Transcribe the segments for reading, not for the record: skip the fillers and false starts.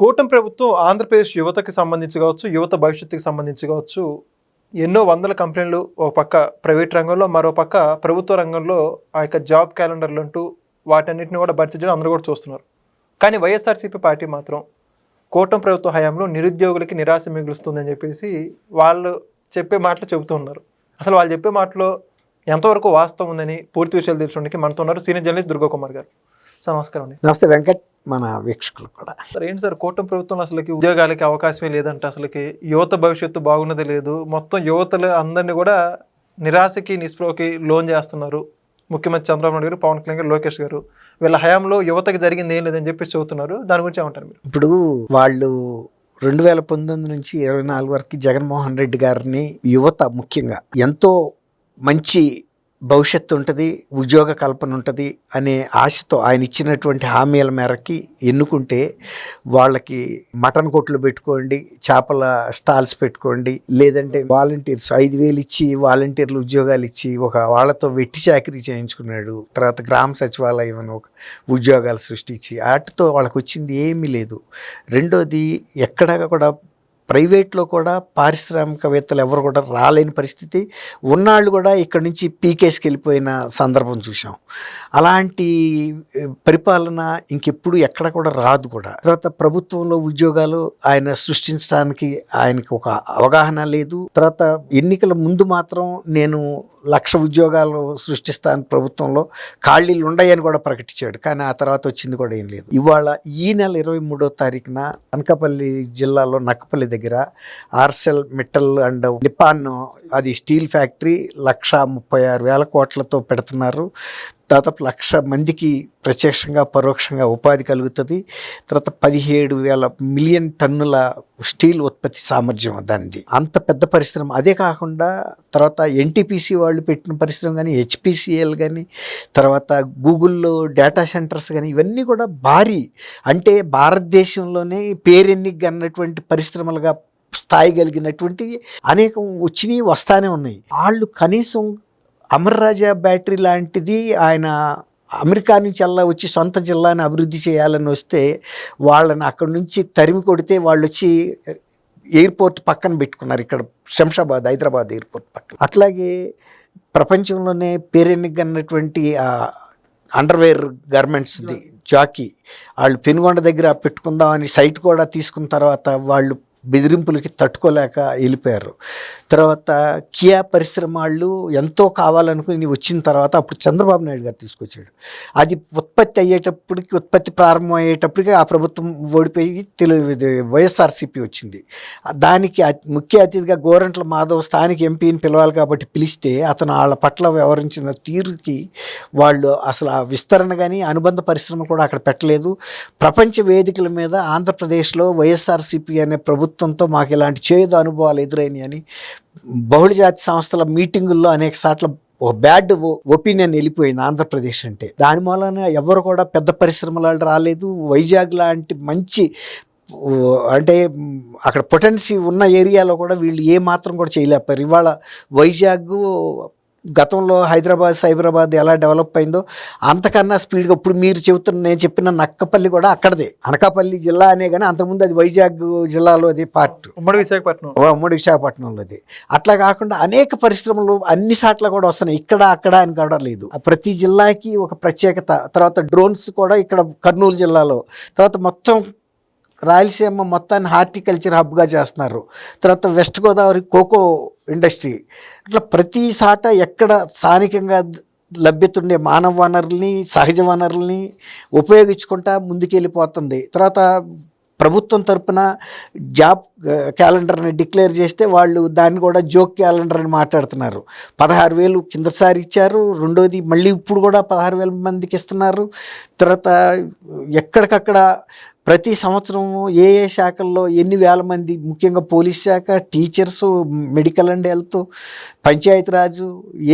కూటమి ప్రభుత్వం ఆంధ్రప్రదేశ్ యువతకి సంబంధించి కావచ్చు, యువత భవిష్యత్తుకి సంబంధించి కావచ్చు, ఎన్నో వందల కంపెనీలు ఒక పక్క ప్రైవేట్ రంగంలో, మరో పక్క ప్రభుత్వ రంగంలో ఆ యొక్క జాబ్ క్యాలెండర్లు అంటూ వాటన్నిటిని కూడా భర్తీ చేయడం అందరూ కూడా చూస్తున్నారు. కానీ వైఎస్ఆర్సీపీ పార్టీ మాత్రం కూటమి ప్రభుత్వ హయాంలో నిరుద్యోగులకి నిరాశ మిగులుస్తుందని చెప్పేసి వాళ్ళు చెప్పే మాటలు చెబుతూ ఉన్నారు. అసలు వాళ్ళు చెప్పే మాటలో ఎంతవరకు వాస్తవం ఉందని పూర్తి విషయాలు తెలుసుకోవడానికి మనతో ఉన్నారు సీనియర్ జర్నలిస్ట్ దుర్గా కుమార్ గారు. సార్ నమస్కారం అండి. నమస్తే వెంకట్, మన వీక్షకులు కూడా. సార్ ఏంటి సార్, కూటమి ప్రభుత్వం అసలుకి ఉద్యోగాలకి అవకాశమే లేదంటే, అసలుకి యువత భవిష్యత్తు బాగున్నది లేదు, మొత్తం యువతలు అందరినీ కూడా నిరాశకి నిస్పృహకి లోన్ చేస్తున్నారు. ముఖ్యమంత్రి చంద్రబాబు నాయుడు గారు, పవన్ కళ్యాణ్ గారు, లోకేష్ గారు వీళ్ళ హయాంలో యువతకి జరిగింది ఏం లేదని చెప్పేసి చెబుతున్నారు. దాని గురించి ఏమంటారు మీరు? ఇప్పుడు వాళ్ళు 2019 నుంచి 24 వరకు జగన్మోహన్ రెడ్డి గారిని యువత ముఖ్యంగా ఎంతో మంచి భవిష్యత్తు ఉంటుంది, ఉద్యోగ కల్పన ఉంటుంది అనే ఆశతో ఆయన ఇచ్చినటువంటి హామీల మేరకి ఎన్నుకుంటే వాళ్ళకి మటన్ కొట్లు పెట్టుకోండి, చేపల స్టాల్స్ పెట్టుకోండి, లేదంటే వాలంటీర్స్ 5,000 ఇచ్చి వాలంటీర్లు ఉద్యోగాలు ఇచ్చి వాళ్ళతో వెట్టి చాకరీ చేయించుకున్నాడు. తర్వాత గ్రామ సచివాలయం అని ఒక ఉద్యోగాలు సృష్టించి వాటితో వాళ్ళకి వచ్చింది ఏమీ లేదు. రెండోది, ఎక్కడ కూడా ప్రైవేట్లో కూడా పారిశ్రామికవేత్తలు ఎవరు కూడా రాలేని పరిస్థితి, ఉన్నాళ్ళు కూడా ఇక్కడి నుంచి పీకేస్కి వెళ్ళిపోయిన సందర్భం చూసాం. అలాంటి పరిపాలన ఇంకెప్పుడు ఎక్కడ కూడా రాదు కూడా. తర్వాత ప్రభుత్వంలో ఉద్యోగాలు ఆయన సృష్టించడానికి ఆయనకి ఒక అవగాహన లేదు. తర్వాత ఎన్నికల ముందు మాత్రం నేను 1,00,000 ఉద్యోగాలు సృష్టిస్తాను, ప్రభుత్వంలో ఖాళీలు ఉన్నాయని కూడా ప్రకటించాడు. కానీ ఆ తర్వాత వచ్చింది కూడా ఏం లేదు. ఇవాళ ఈ నెల 23వ తారీఖున అనకాపల్లి జిల్లాలో నక్కపల్లి దగ్గర ఆర్సెల్ మిట్టల్ అండ్ నిపాన్, అది స్టీల్ ఫ్యాక్టరీ 1,36,000 కోట్లతో పెడుతున్నారు. దాదాపు 1,00,000 మందికి ప్రత్యక్షంగా పరోక్షంగా ఉపాధి కలుగుతుంది. తర్వాత 17,000 మిలియన్ టన్నుల స్టీల్ ఉత్పత్తి సామర్థ్యం దానిది. అంత పెద్ద పరిశ్రమ. అదే కాకుండా తర్వాత ఎన్టీపీసీ వాళ్ళు పెట్టిన పరిశ్రమ కానీ, హెచ్పిసిఎల్ కానీ, తర్వాత గూగుల్లో డేటా సెంటర్స్ కానీ, ఇవన్నీ కూడా భారీ, అంటే భారతదేశంలోనే పేరెన్నిక అన్నటువంటి పరిశ్రమలుగా స్థాయి కలిగినటువంటి అనేకం వచ్చినాయి, వస్తానే ఉన్నాయి. వాళ్ళు కనీసం అమర్ రాజా బ్యాటరీ లాంటిది ఆయన అమెరికా నుంచి అలా వచ్చి సొంత జిల్లాని అభివృద్ధి చేయాలని వస్తే వాళ్ళని అక్కడి నుంచి తరిమి కొడితే వాళ్ళు వచ్చి ఎయిర్పోర్ట్ పక్కన పెట్టుకున్నారు, ఇక్కడ శంషాబాద్, హైదరాబాద్ ఎయిర్పోర్ట్ పక్కన. అట్లాగే ప్రపంచంలోనే పేరెన్నిక అన్నటువంటి అండర్వేర్ గార్మెంట్స్ది జాకీ, వాళ్ళు పెనుగొండ దగ్గర పెట్టుకుందామని సైట్ కూడా తీసుకున్న తర్వాత వాళ్ళు బెదిరింపులకి తట్టుకోలేక వెళ్ళిపోయారు. తర్వాత కియా పరిశ్రమ వాళ్ళు ఎంతో కావాలనుకుని వచ్చిన తర్వాత అప్పుడు చంద్రబాబు నాయుడు గారు తీసుకొచ్చాడు. అది ఉత్పత్తి ప్రారంభం అయ్యేటప్పటికి ఆ ప్రభుత్వం ఓడిపోయి వైఎస్ఆర్సీపీ వచ్చింది. దానికి ముఖ్య అతిథిగా గోరంట్ల మాధవ్ స్థానిక ఎంపీని పిలవాలి కాబట్టి పిలిస్తే అతను వాళ్ళ పట్ల వ్యవహరించిన తీరుకి వాళ్ళు అసలు ఆ విస్తరణ కానీ అనుబంధ పరిశ్రమ కూడా అక్కడ పెట్టలేదు. ప్రపంచ వేదికల మీద ఆంధ్రప్రదేశ్లో వైఎస్ఆర్సీపీ అనే ప్రభుత్వంతో మాకు ఇలాంటి చేదు అనుభవాలు ఎదురైనాయి అని బహుళజాతి సంస్థల మీటింగుల్లో అనేక సార్లు ఒక బ్యాడ్ ఒపీనియన్ వెళ్ళిపోయింది ఆంధ్రప్రదేశ్ అంటే. దాని మూలన ఎవరు కూడా పెద్ద పరిశ్రమలు రాలేదు. వైజాగ్ లాంటి మంచి, అంటే అక్కడ పొటెన్సీ ఉన్న ఏరియాలో కూడా వీళ్ళు ఏ మాత్రం కూడా చేయలేకపోయారు. ఇవాళ వైజాగ్ గతంలో హైదరాబాద్, సైబరాబాద్ ఎలా డెవలప్ అయిందో అంతకన్నా స్పీడ్గా ఇప్పుడు మీరు నేను చెప్పిన నక్కపల్లి కూడా అక్కడదే. అనకాపల్లి జిల్లా అనే కానీ అంతకుముందు అది వైజాగ్ జిల్లాలో అది పార్ట్, ఉమ్మడి విశాఖపట్నంలోది. అట్లా కాకుండా అనేక పరిశ్రమలు అన్ని సాట్ల కూడా వస్తున్నాయి, ఇక్కడ అక్కడ అని కూడా లేదు. ప్రతి జిల్లాకి ఒక ప్రత్యేకత. తర్వాత డ్రోన్స్ కూడా ఇక్కడ కర్నూలు జిల్లాలో, తర్వాత మొత్తం రాయలసీమ మొత్తాన్ని హార్టికల్చర్ హబ్గా చేస్తున్నారు. తర్వాత వెస్ట్ గోదావరి కోకో ఇండస్ట్రీ. అట్లా ప్రతి సాట ఎక్కడ స్థానికంగా లభ్యతుండే మానవ వనరుల్ని, సహజ వనరుల్ని ఉపయోగించుకుంటా ముందుకెళ్ళిపోతుంది. తర్వాత ప్రభుత్వం తరపున జాబ్ క్యాలెండర్ని డిక్లేర్ చేస్తే వాళ్ళు దాన్ని కూడా జోక్ క్యాలెండర్ అని మాట్లాడుతున్నారు. 16,000 కిందసారి ఇచ్చారు, రెండోది మళ్ళీ ఇప్పుడు కూడా 16,000 మందికి ఇస్తున్నారు. తర్వాత ఎక్కడికక్కడ ప్రతి సంవత్సరం ఏ శాఖల్లో ఎన్ని వేల మంది, ముఖ్యంగా పోలీస్ శాఖ, teachers, medical and health, Panchayati Raj,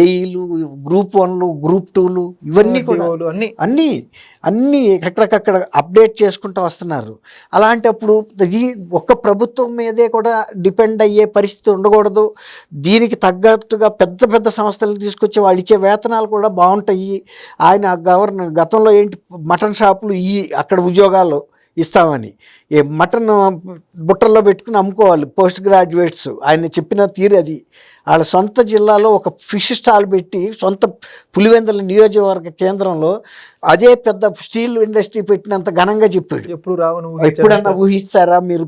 ఏఈలు, గ్రూప్ 1లు, గ్రూప్ 2లు, ఇవన్నీ కూడా అన్నీ ఎక్కడికక్కడ అప్డేట్ చేసుకుంటూ వస్తున్నారు. అలాంటప్పుడు ఒక్క ప్రభుత్వం మీదే కూడా డిపెండ్ అయ్యే పరిస్థితి ఉండకూడదు. దీనికి తగ్గట్టుగా పెద్ద పెద్ద సంస్థలను తీసుకొచ్చి వాళ్ళు ఇచ్చే వేతనాలు కూడా బాగుంటాయి. ఆయన గతంలో ఏంటి మటన్ షాపులు అక్కడ ఉద్యోగాలు ఇస్తామని. ఏ మటన్ బుట్టల్లో పెట్టుకుని అమ్ముకోవాలి పోస్ట్ గ్రాడ్యుయేట్స్. ఆయన చెప్పిన తీరు అది. వాళ్ళ సొంత జిల్లాలో ఒక ఫిష్ స్టాల్ పెట్టి సొంత పులివెందుల నియోజకవర్గ కేంద్రంలో అదే పెద్ద స్టీల్ ఇండస్ట్రీ పెట్టినంత ఘనంగా చెప్పాడు. ఎప్పుడన్నా ఊహిస్తారా మీరు?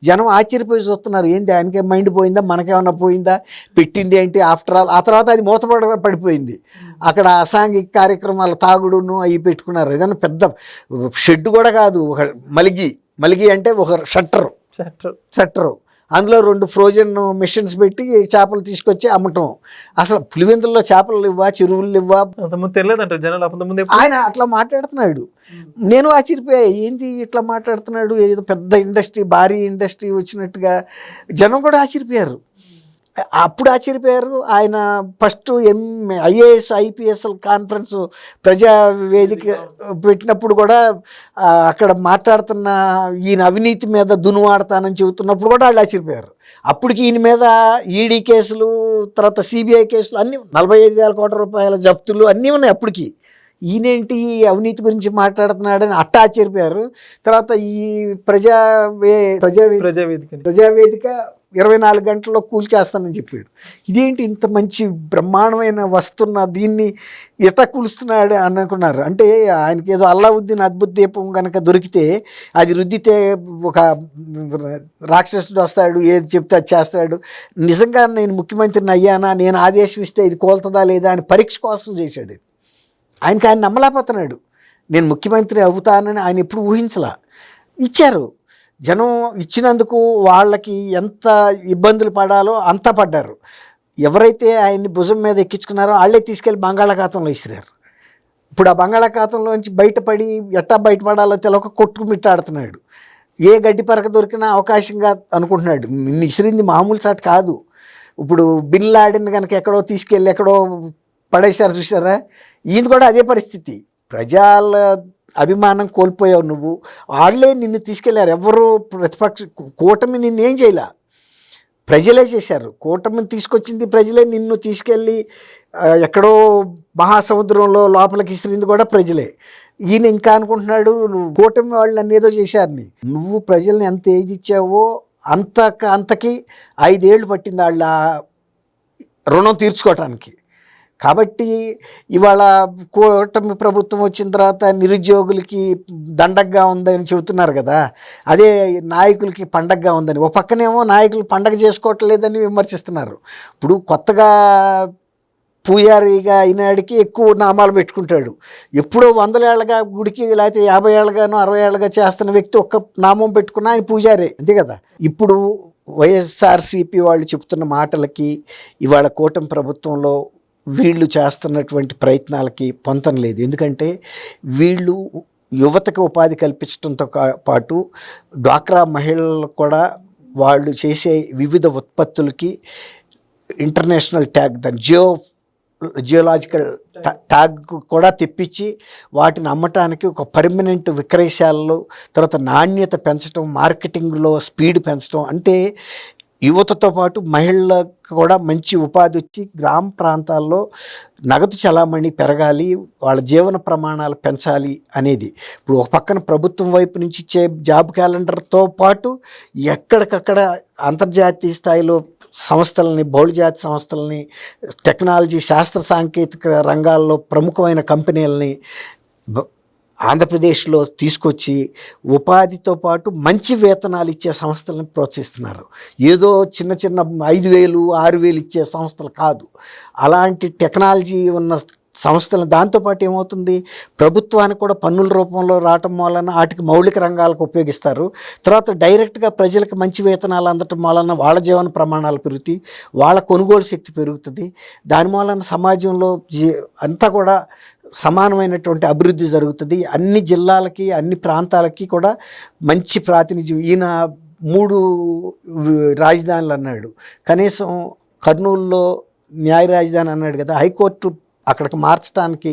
జనం ఆశ్చర్యపోయి చూస్తున్నారు, ఏంటి ఆయనకే మైండ్ పోయిందా, మనకేమన్నా పోయిందా, పెట్టింది ఏంటి ఆఫ్టర్ ఆల్. ఆ తర్వాత అది పడిపోయింది. అక్కడ అసాంఘిక కార్యక్రమాలు తాగుడును అవి పెట్టుకున్నారు. ఏదైనా పెద్ద షెడ్ కూడా కాదు, ఒక మలిగి అంటే ఒక షట్టరు, అందులో 2 ఫ్రోజన్ మిషన్స్ పెట్టి చేపలు తీసుకొచ్చి అమ్మటం. అసలు పులివెందుల్లో చేపలు ఇవ్వా, చెరువులు ఇవ్వా, ఆయన అట్లా మాట్లాడుతున్నాడు. నేను ఆశ్చర్యపోయా, ఏంది ఇట్లా మాట్లాడుతున్నాడు, ఏదో పెద్ద ఇండస్ట్రీ, భారీ ఇండస్ట్రీ వచ్చినట్టుగా. జనం కూడా ఆశ్చర్యపోయారు. అప్పుడు ఆశ్చర్యపోయారు. ఆయన first IAS IPS conference Prajavedika పెట్టినప్పుడు కూడా అక్కడ మాట్లాడుతున్న ఈయన అవినీతి మీద దునువాడతానని చెబుతున్నప్పుడు కూడా వాళ్ళు ఆశ్చర్యపోయారు. అప్పటికి ఈయన మీద ఈడీ కేసులు, తర్వాత CBI కేసులు అన్నీ 45,000 కోట్ల రూపాయల జప్తులు అన్నీ ఉన్నాయి. అప్పటికి ఈయనేంటి అవినీతి గురించి మాట్లాడుతున్నాడని అట్టా ఆశ్చర్యపోయారు. తర్వాత ఈ ప్రజావేదిక 24 గంటల్లో కూల్చేస్తానని చెప్పాడు. ఇదేంటి ఇంత మంచి బ్రహ్మాండమైన వస్తున్న దీన్ని ఎట కూలుస్తున్నాడు అని అనుకున్నారు. అంటే ఆయనకి ఏదో అల్లావుద్దీన్ అద్భుత దీపం కనుక దొరికితే అది రుద్దితే ఒక రాక్షసుడు వస్తాడు, ఏది చెప్తే అది చేస్తాడు. నిజంగా నేను ముఖ్యమంత్రిని అయ్యానా, నేను ఆదేశం ఇస్తే ఇది కోలుతుందా లేదా అని పరీక్ష కోసం చేశాడు. ఆయన నమ్మలేకపోతున్నాడు. నేను ముఖ్యమంత్రి అవుతానని ఆయన ఎప్పుడు ఊహించలా. ఇచ్చారు. జనం ఇచ్చినందుకు వాళ్ళకి ఎంత ఇబ్బందులు పడాలో అంతా పడ్డారు. ఎవరైతే ఆయన్ని భుజం మీద ఎక్కించుకున్నారో వాళ్ళే తీసుకెళ్ళి బంగాళాఖాతంలో విసిరారు. ఇప్పుడు ఆ బంగాళాఖాతంలోంచి బయటపడి ఎట్టా బయటపడాలో తెలియక కొట్టుకుమిట్టాడుతున్నాడు. ఏ గడ్డి పరక దొరికినా అవకాశంగా అనుకుంటున్నాడు. విసిరింది మామూలు చాటు కాదు. ఇప్పుడు బిన్ లాడెన్ కనుక ఎక్కడో తీసుకెళ్ళి ఎక్కడో పడేశారు, చూసారా? ఈయన కూడా అదే పరిస్థితి. ప్రజల అభిమానం కోల్పోయావు నువ్వు. వాళ్ళే నిన్ను తీసుకెళ్లారు. ఎవరు ప్రతిపక్ష కూటమి నిన్నేం చేయలే, ప్రజలే చేశారు. కూటమిని తీసుకొచ్చింది ప్రజలే. నిన్ను తీసుకెళ్ళి ఎక్కడో మహాసముద్రంలో లోపలికి ఇసిరింది కూడా ప్రజలే. ఈయన ఇంకా అనుకుంటున్నాడు నువ్వు కూటమి వాళ్ళు నన్ను ఏదో చేశారని. నువ్వు ప్రజల్ని ఎంత ఏది ఇచ్చావో అంతకి 5 ఏళ్ళు పట్టింది వాళ్ళ రుణం తీర్చుకోవటానికి. కాబట్టి ఇవాళ కూటమి ప్రభుత్వం వచ్చిన తర్వాత నిరుద్యోగులకి దండగగా ఉందని చెబుతున్నారు కదా, అదే నాయకులకి పండగగా ఉందని. ఒక పక్కనేమో నాయకులు పండగ చేసుకోవట్లేదని విమర్శిస్తున్నారు. ఇప్పుడు కొత్తగా పూజారిగా అయినాడికి ఎక్కువ నామాలు పెట్టుకుంటాడు. ఎప్పుడో 100 ఏళ్ళగా గుడికి, లేకపోతే 50 ఏళ్ళగానో 60 ఏళ్ళగా చేస్తున్న వ్యక్తి ఒక్క నామం పెట్టుకున్నా ఆయన పూజారే, అంతే కదా. ఇప్పుడు వైఎస్ఆర్సీపీ వాళ్ళు చెప్తున్న మాటలకి ఇవాళ కూటమి ప్రభుత్వంలో వీళ్ళు చేస్తున్నటువంటి ప్రయత్నాలకి పొంతం లేదు. ఎందుకంటే వీళ్ళు యువతకు ఉపాధి కల్పించడంతో పాటు డ్వాక్రా మహిళలు కూడా వాళ్ళు చేసే వివిధ ఉత్పత్తులకి ఇంటర్నేషనల్ ట్యాగ్, దాని జియోలాజికల్ ట్యాగ్ కూడా తెప్పించి వాటిని అమ్మటానికి ఒక పర్మనెంట్ విక్రయశాలలు, తర్వాత నాణ్యత పెంచడం, మార్కెటింగ్లో స్పీడ్ పెంచడం. అంటే యువతతో పాటు మహిళలకు కూడా మంచి ఉపాధి వచ్చి గ్రామ ప్రాంతాల్లో నగదు చలామణి పెరగాలి, వాళ్ళ జీవన ప్రమాణాలు పెంచాలి అనేది. ఇప్పుడు ఒక పక్కన ప్రభుత్వం వైపు నుంచి ఇచ్చే జాబ్ క్యాలెండర్తో పాటు ఎక్కడికక్కడ అంతర్జాతీయ స్థాయిలో సంస్థలని, బహుళజాతి సంస్థలని, టెక్నాలజీ, శాస్త్ర సాంకేతిక రంగాల్లో ప్రముఖమైన కంపెనీలని ఆంధ్రప్రదేశ్లో తీసుకొచ్చి ఉపాధితో పాటు మంచి వేతనాలు ఇచ్చే సంస్థలను ప్రోత్సహిస్తున్నారు. ఏదో చిన్న 5,000 6,000 ఇచ్చే సంస్థలు కాదు. అలాంటి టెక్నాలజీ ఉన్న సంస్థలను, దాంతోపాటు ఏమవుతుంది, ప్రభుత్వానికి కూడా పన్నుల రూపంలో రావటం వలన వాటికి మౌలిక రంగాలకు ఉపయోగిస్తారు. తర్వాత డైరెక్ట్గా ప్రజలకు మంచి వేతనాలు అందటం వలన వాళ్ళ జీవన ప్రమాణాలు పెరుగుతాయి, వాళ్ళ కొనుగోలు శక్తి పెరుగుతుంది. దాని వలన సమాజంలో అంతా కూడా సమానమైనటువంటి అభివృద్ధి జరుగుతుంది. అన్ని జిల్లాలకి, అన్ని ప్రాంతాలకి కూడా మంచి ప్రాతినిధ్యం. ఈయన 3 రాజధానులు అన్నాడు, కనీసం కర్నూలులో న్యాయ రాజధాని అన్నాడు కదా, హైకోర్టు అక్కడికి మార్చడానికి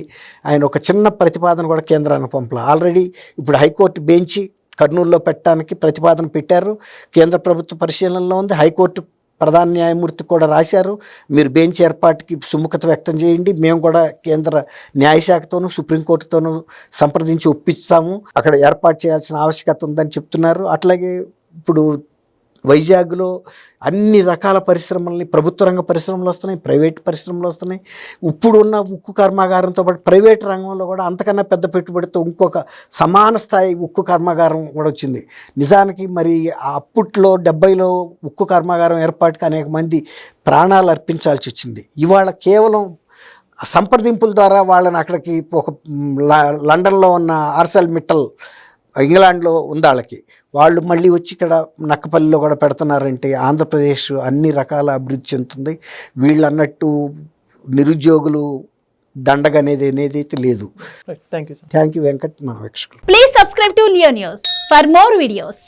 ఆయన ఒక చిన్న ప్రతిపాదన కూడా కేంద్రానికి పంపలే. ఆల్రెడీ ఇప్పుడు హైకోర్టు బెంచి కర్నూలులో పెట్టడానికి ప్రతిపాదన పెట్టారు, కేంద్ర ప్రభుత్వ పరిశీలనలో ఉంది. హైకోర్టు ప్రధాన న్యాయమూర్తి కూడా రాశారు, మీరు బెంచ్ ఏర్పాటుకి సుముఖత వ్యక్తం చేయండి, మేము కూడా కేంద్ర న్యాయశాఖతోనూ సుప్రీంకోర్టుతోనూ సంప్రదించి ఒప్పిస్తాము, అక్కడ ఏర్పాటు చేయాల్సిన ఆవశ్యకత ఉందని చెప్తున్నారు. అట్లాగే ఇప్పుడు వైజాగ్లో అన్ని రకాల పరిశ్రమల్ని, ప్రభుత్వ రంగ పరిశ్రమలు వస్తున్నాయి, ప్రైవేట్ పరిశ్రమలు వస్తున్నాయి. ఇప్పుడు ఉన్న ఉక్కు కర్మాగారంతో పాటు ప్రైవేట్ రంగంలో కూడా అంతకన్నా పెద్ద పెట్టుబడితో ఇంకొక సమాన స్థాయి ఉక్కు కర్మాగారం కూడా వచ్చింది. నిజానికి మరి అప్పట్లో 70లో ఉక్కు కర్మాగారం ఏర్పాటుకి అనేక మంది ప్రాణాలు అర్పించాల్సి వచ్చింది. ఇవాళ కేవలం సంప్రదింపుల ద్వారా వాళ్ళని అక్కడికి ఒక లండన్లో ఉన్న ఆర్సెల్ మిట్టల్ ఇంగ్లాండ్లో ఉంది, వాళ్ళు మళ్ళీ వచ్చి ఇక్కడ నక్కపల్లిలో కూడా పెడుతున్నారంటే ఆంధ్రప్రదేశ్ అన్ని రకాల అభివృద్ధి చెందుతుంది. వీళ్ళు అన్నట్టు నిరుద్యోగులు దండగ అనేది అయితే లేదు. Thank you thank you Venkat, మా వీక్షకులు. Please subscribe to Leo News for more videos.